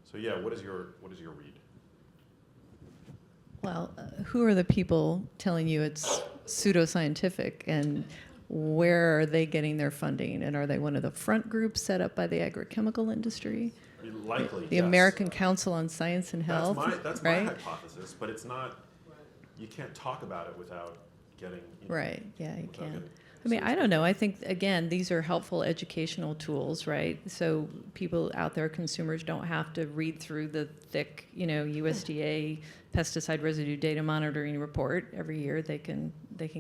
So yeah, what is your read? Well, who are the people telling you it's pseudoscientific, and where are they getting their funding? And are they one of the front groups set up by the agrochemical industry? Likely, the yes. American Council on Science and Health. That's my hypothesis, but it's not. You can't talk about it without getting. Right. Yeah, you can. I mean, I don't know. I think, again, these are helpful educational tools, right? So people out there, consumers, don't have to read through the thick, USDA pesticide residue data monitoring report every year. They can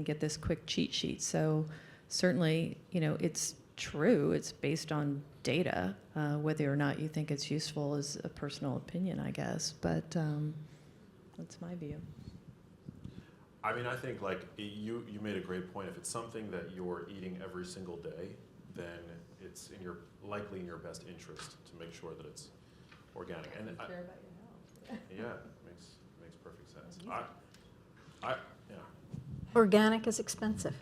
get this quick cheat sheet. So certainly, it's true. It's based on data. Whether or not you think it's useful is a personal opinion, I guess. But that's my view. I mean, I think you made a great point. If it's something that you're eating every single day, then it's likely in your best interest to make sure that it's organic. And care about your health. Yeah, makes perfect sense. Yeah. Organic is expensive.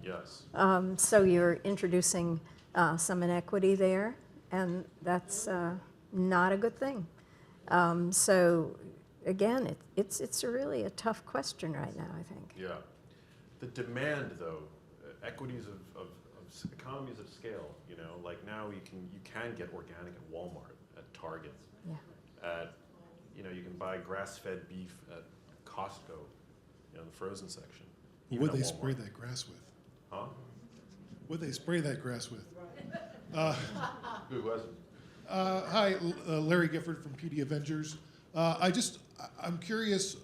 Yes. So you're introducing some inequity there, and that's not a good thing. So again, it's really a tough question right now, I think. Yeah. The demand, though, equities of economies of scale, like now you can get organic at Walmart, at Target. Yeah. You can buy grass-fed beef at Costco, in the frozen section. What would they spray that grass with? Huh? What would they spray that grass with? Good question. Hi, Larry Gifford from PD Avengers. I'm curious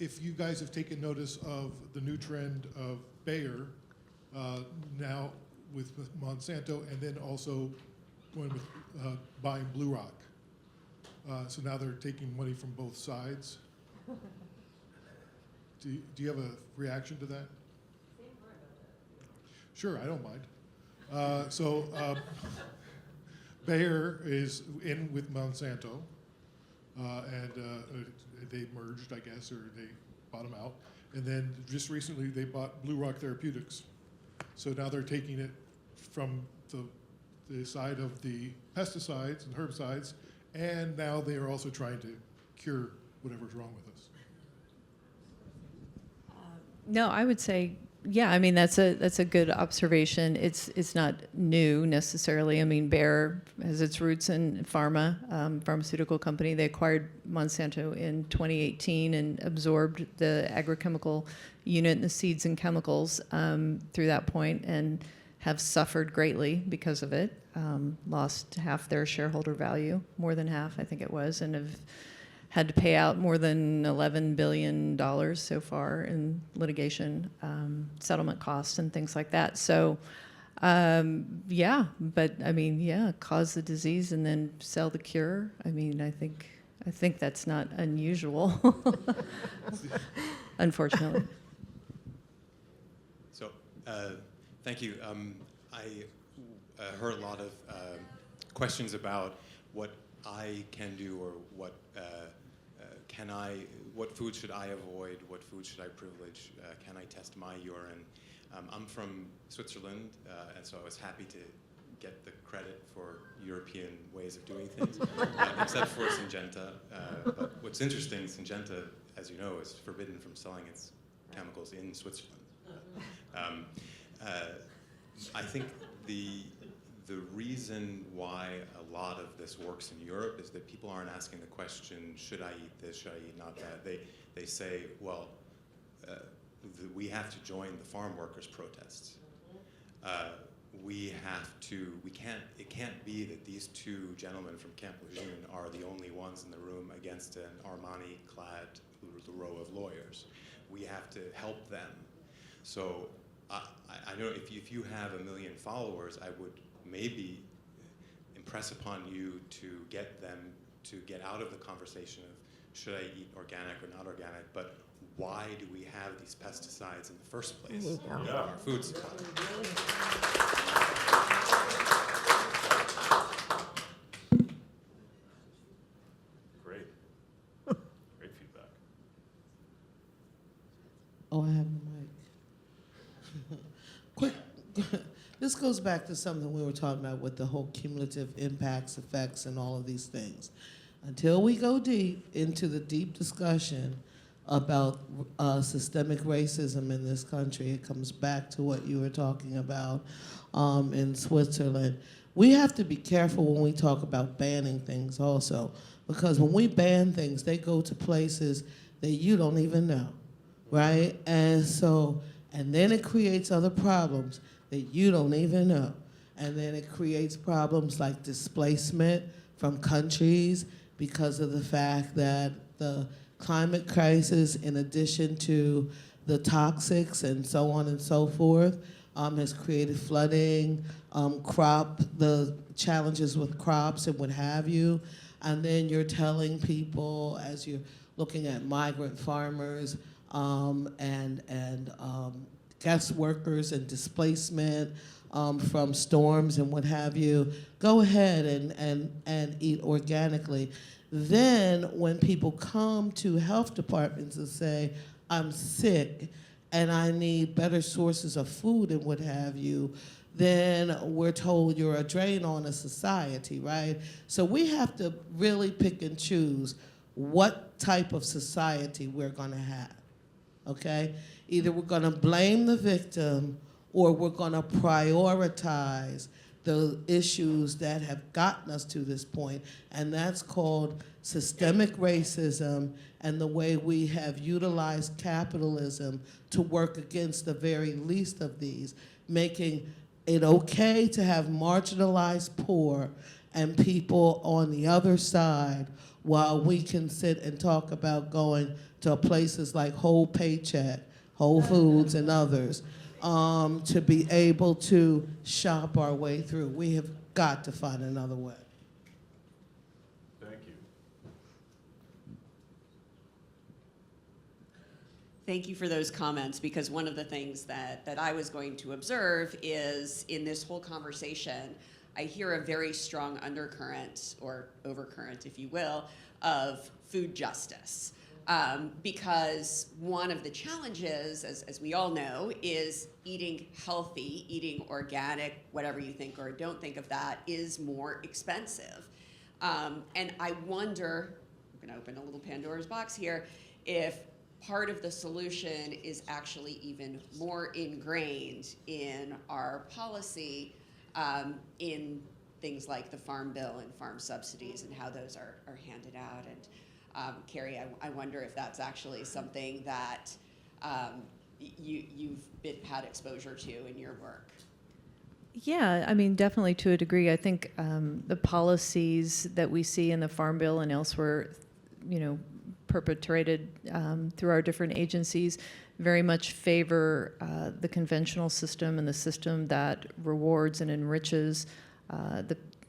if you guys have taken notice of the new trend of Bayer now with Monsanto, and then also going with buying Blue Rock. So now they're taking money from both sides. Do you have a reaction to that? Sure, I don't mind. Bayer is in with Monsanto. And they merged, I guess, or they bought them out. And then just recently they bought Blue Rock Therapeutics. So now they're taking it from the side of the pesticides and herbicides, and now they are also trying to cure whatever's wrong with us. No, I would say, yeah. I mean, that's a good observation. It's not new necessarily. I mean, Bayer has its roots in pharmaceutical company. They acquired Monsanto in 2018 and absorbed the agrochemical unit and the seeds and chemicals through that point, and have suffered greatly because of it. Lost half their shareholder value, more than half, I think it was, and have had to pay out more than $11 billion so far in litigation, settlement costs and things like that. So, yeah, but I mean, yeah, cause the disease and then sell the cure. I mean, I think that's not unusual, unfortunately. So, thank you. I heard a lot of questions about what I can do, or what food should I avoid, what food should I privilege, can I test my urine? I'm from Switzerland, and so I was happy to get the credit for European ways of doing things, except for Syngenta. But what's interesting, Syngenta, as you know, is forbidden from selling its chemicals in Switzerland. I think the reason why a lot of this works in Europe is that people aren't asking the question, should I eat this, should I eat not that? They say, well, we have to join the farm workers' protests. It can't be that these two gentlemen from Camp Lejeune are the only ones in the room against an Armani-clad row of lawyers. We have to help them. So I know if you have 1 million followers, I would maybe impress upon you to get them to get out of the conversation of should I eat organic or not organic, but why do we have these pesticides in the first place in our food supply? Great. Great feedback. Oh, I have the mic. Quick, this goes back to something we were talking about with the whole cumulative impacts, effects, and all of these things. Until we go deep into the deep discussion about systemic racism in this country, it comes back to what you were talking about in Switzerland. We have to be careful when we talk about banning things also, because when we ban things, they go to places that you don't even know, right? And then it creates other problems that you don't even know. And then it creates problems like displacement from countries because of the fact that the climate crisis, in addition to the toxics and so on and so forth, has created flooding, the challenges with crops and what have you. And then you're telling people, as you're looking at migrant farmers and guest workers and displacement from storms and what have you, go ahead and eat organically. Then when people come to health departments and say, I'm sick and I need better sources of food and what have you, then we're told you're a drain on a society, right? So we have to really pick and choose what type of society we're gonna have, okay? Either we're gonna blame the victim or we're gonna prioritize the issues that have gotten us to this point, and that's called systemic racism and the way we have utilized capitalism to work against the very least of these, making it okay to have marginalized poor and people on the other side while we can sit and talk about going to places like Whole Paycheck, Whole Foods, and others, to be able to shop our way through. We have got to find another way. Thank you. Thank you for those comments, because one of the things that I was going to observe is in this whole conversation, I hear a very strong undercurrent, or overcurrent, if you will, of food justice. Because one of the challenges, as we all know, is eating healthy, eating organic, whatever you think or don't think of that, is more expensive. And I wonder, I'm gonna open a little Pandora's box here, if part of the solution is actually even more ingrained in our policy in things like the Farm Bill and farm subsidies and how those are handed out. And Carey, I wonder if that's actually something that you've had exposure to in your work. Yeah, I mean, definitely to a degree. I think the policies that we see in the Farm Bill and elsewhere, perpetrated through our different agencies very much favor the conventional system and the system that rewards and enriches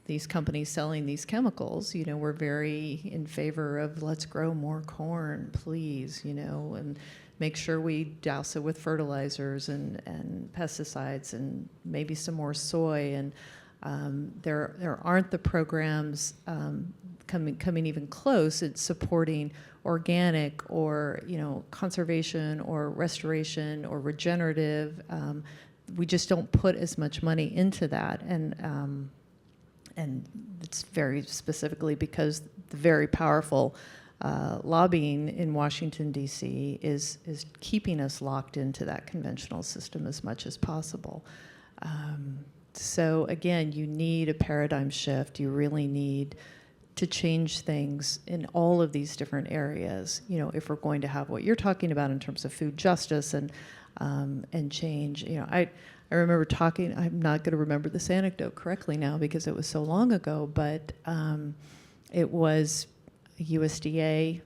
these companies selling these chemicals. We're very in favor of let's grow more corn, please, and make sure we douse it with fertilizers and pesticides and maybe some more soy. And there aren't the programs coming even close at supporting organic or conservation or restoration or regenerative. We just don't put as much money into that, and it's very specifically because the very powerful lobbying in Washington, D.C. is keeping us locked into that conventional system as much as possible. So again, you need a paradigm shift. You really need to change things in all of these different areas. You know, if we're going to have what you're talking about in terms of food justice and change. You know, I remember talking. I'm not going to remember this anecdote correctly now because it was so long ago, but it was a USDA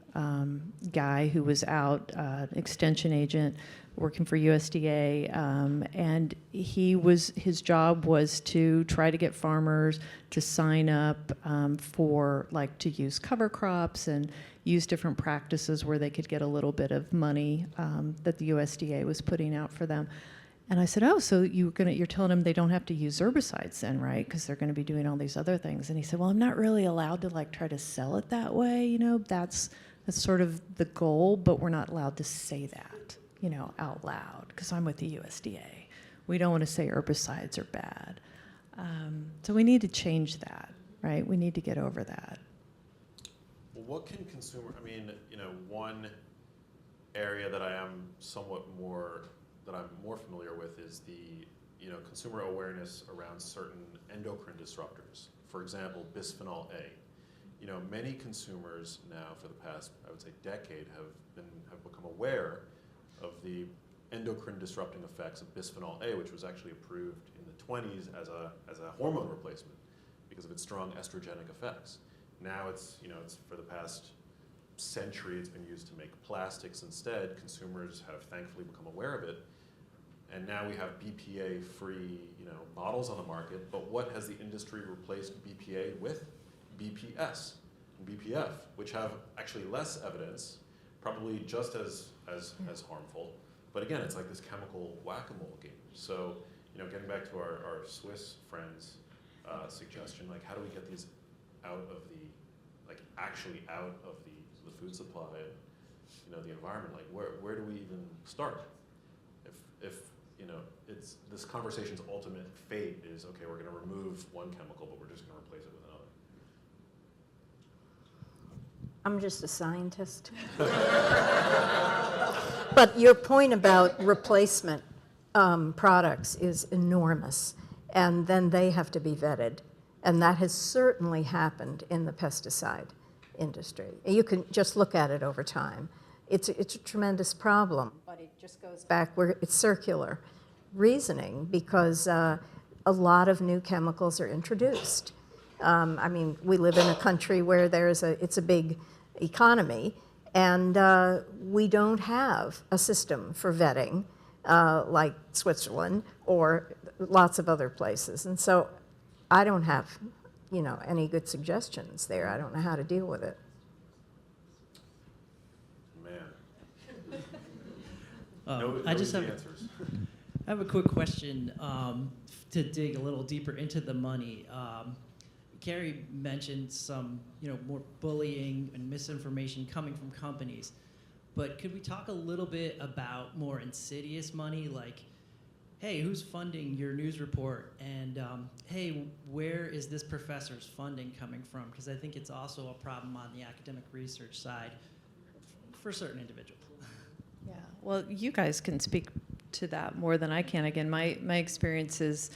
guy who was out, extension agent working for USDA, and his job was to try to get farmers to sign up for, like, to use cover crops and use different practices where they could get a little bit of money that the USDA was putting out for them. And I said, oh, so you're telling them they don't have to use herbicides then, right? Because they're going to be doing all these other things. And he said, well, I'm not really allowed to, like, try to sell it that way. You know, that's sort of the goal, but we're not allowed to say that, you know, out loud, because I'm with the USDA. We don't want to say herbicides are bad. So we need to change that, right? We need to get over that. Well, what can I mean, you know, one area that I'm more familiar with is the, you know, consumer awareness around certain endocrine disruptors. For example, bisphenol A. You know, many consumers now for the past, I would say, decade have become aware of the endocrine disrupting effects of bisphenol A, which was actually approved in the 20s as a hormone replacement because of its strong estrogenic effects. Now it's for the past century it's been used to make plastics instead. Consumers have thankfully become aware of it. And now we have BPA-free, you know, bottles on the market. But what has the industry replaced BPA with? BPS and BPF, which have actually less evidence, probably just as harmful. But again, it's like this chemical whack-a-mole game. So, you know, getting back to our Swiss friends' suggestion, like, how do we get these actually out of the food supply and, you know, the environment? Like, where do we even start? If you know, it's this conversation's ultimate fate is, okay, we're going to remove one chemical, but we're just going to replace it with another. I'm just a scientist. But your point about replacement products is enormous, and then they have to be vetted. And that has certainly happened in the pesticide industry. You can just look at it over time. It's a tremendous problem, but it just goes back where it's circular reasoning because a lot of new chemicals are introduced. I mean, we live in a country where it's a big economy, and we don't have a system for vetting like Switzerland or lots of other places. And so I don't have, you know, any good suggestions there. I don't know how to deal with it. I have a quick question to dig a little deeper into the money. Carey mentioned some, you know, more bullying and misinformation coming from companies, but could we talk a little bit about more insidious money, like, hey, who's funding your news report, and hey, where is this professor's funding coming from? Because I think it's also a problem on the academic research side for certain individuals. Yeah, well, you guys can speak to that more than I can. Again, my experience is,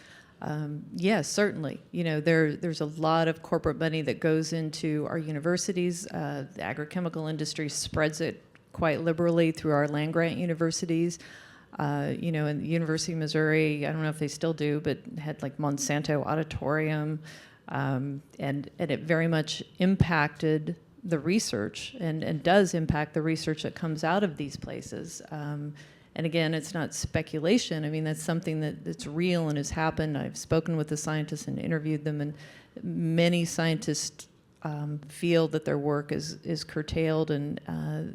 yes, certainly. You know, there's a lot of corporate money that goes into our universities. The agrochemical industry spreads it quite liberally through our land-grant universities. You know, in the University of Missouri, I don't know if they still do, but had like Monsanto Auditorium, and it very much impacted the research and does impact the research that comes out of these places. And again, it's not speculation. I mean, that's something that's real and has happened. I've spoken with the scientists and interviewed them, and many scientists feel that their work is curtailed, and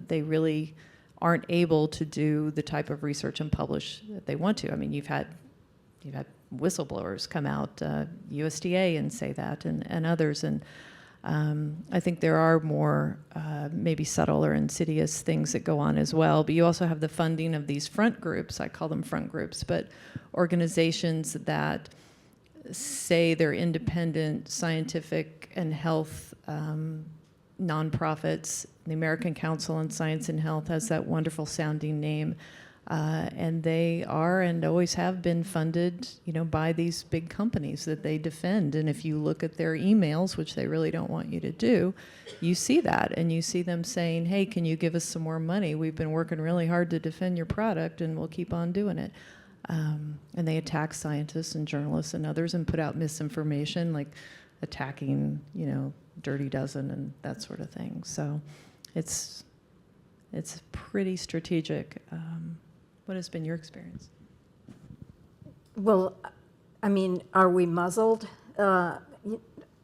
they really aren't able to do the type of research and publish that they want to. I mean, you've had whistleblowers come out, USDA, and say that, and others, and I think there are more maybe subtle or insidious things that go on as well. But you also have the funding of these front groups. I call them front groups, but organizations that say they're independent scientific and health nonprofits. The American Council on Science and Health has that wonderful sounding name. And they are and always have been funded, by these big companies that they defend. And if you look at their emails, which they really don't want you to do, you see that. And you see them saying, hey, can you give us some more money? We've been working really hard to defend your product, and we'll keep on doing it. And they attack scientists and journalists and others and put out misinformation, like attacking, Dirty Dozen and that sort of thing. So it's pretty strategic. What has been your experience? Well, I mean, are we muzzled? I've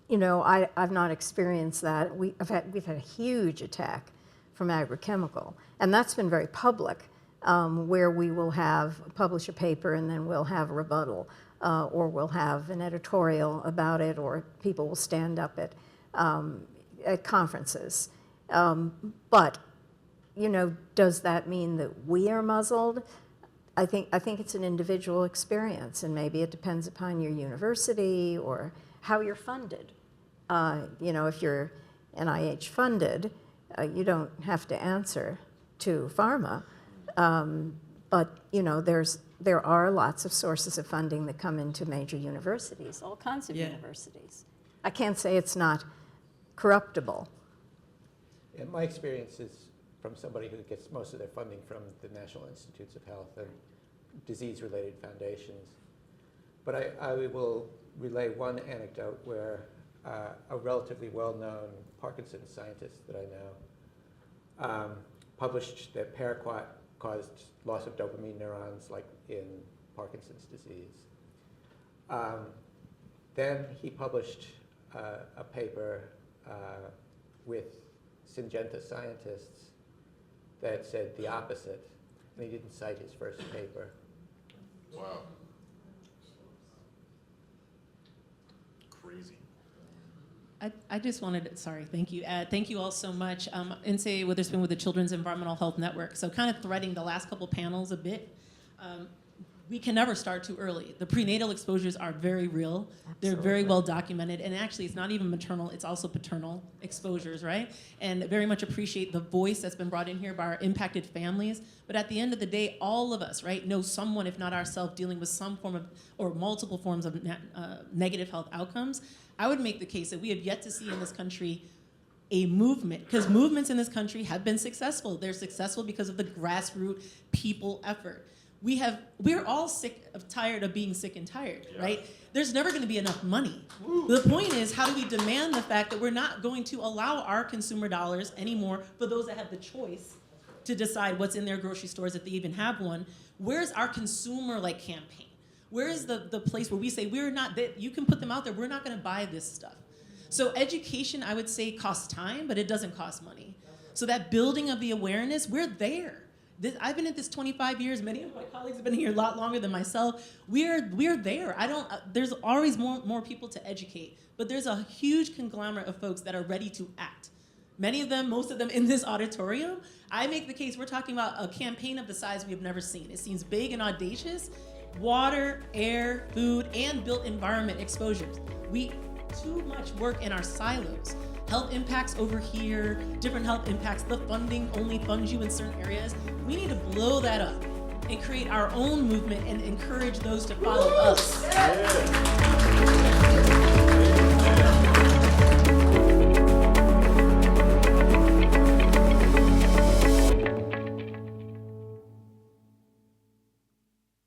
not experienced that. We've had a huge attack from agrochemical, and that's been very public, where we will publish a paper and then we'll have a rebuttal, or we'll have an editorial about it, or people will stand up at conferences. But does that mean that we are muzzled? I think it's an individual experience, and maybe it depends upon your university or how you're funded. If you're NIH funded, you don't have to answer to pharma. But there are lots of sources of funding that come into major universities, all kinds of universities. I can't say it's not corruptible. Yeah, my experience is from somebody who gets most of their funding from the National Institutes of Health and disease-related foundations. But I will relay one anecdote where a relatively well-known Parkinson scientist that I know published that paraquat caused loss of dopamine neurons, like in Parkinson's disease. Then he published a paper with Syngenta scientists that said the opposite, and he didn't cite his first paper. Wow. Crazy. I just wanted to, sorry, thank you. Thank you all so much. And say Witherspoon with the Children's Environmental Health Network. So kind of threading the last couple panels a bit. We can never start too early. The prenatal exposures are very real. They're very well documented. And actually, it's not even maternal, it's also paternal exposures, right? And very much appreciate the voice that's been brought in here by our impacted families. But at the end of the day, all of us, right, know someone, if not ourselves, dealing with some form of, or multiple forms of negative health outcomes. I would make the case that we have yet to see in this country a movement, because movements in this country have been successful. They're successful because of the grassroots people effort. We're all tired of being sick and tired, right? There's never going to be enough money. The point is, how do we demand the fact that we're not going to allow our consumer dollars anymore for those that have the choice to decide what's in their grocery stores, if they even have one? Where's our consumer campaign? Where is the place where we say you can put them out there, we're not going to buy this stuff? So education, I would say, costs time, but it doesn't cost money. So that building of the awareness, we're there. I've been at this 25 years. Many of my colleagues have been here a lot longer than myself. We're there. There's always more people to educate, but there's a huge conglomerate of folks that are ready to act. Many of them, most of them in this auditorium. I make the case, we're talking about a campaign of the size we have never seen. It seems big and audacious. Water, air, food, and built environment exposures. Too much work in our silos. Health impacts over here, different health impacts. The funding only funds you in certain areas. We need to blow that up and create our own movement and encourage those to follow us.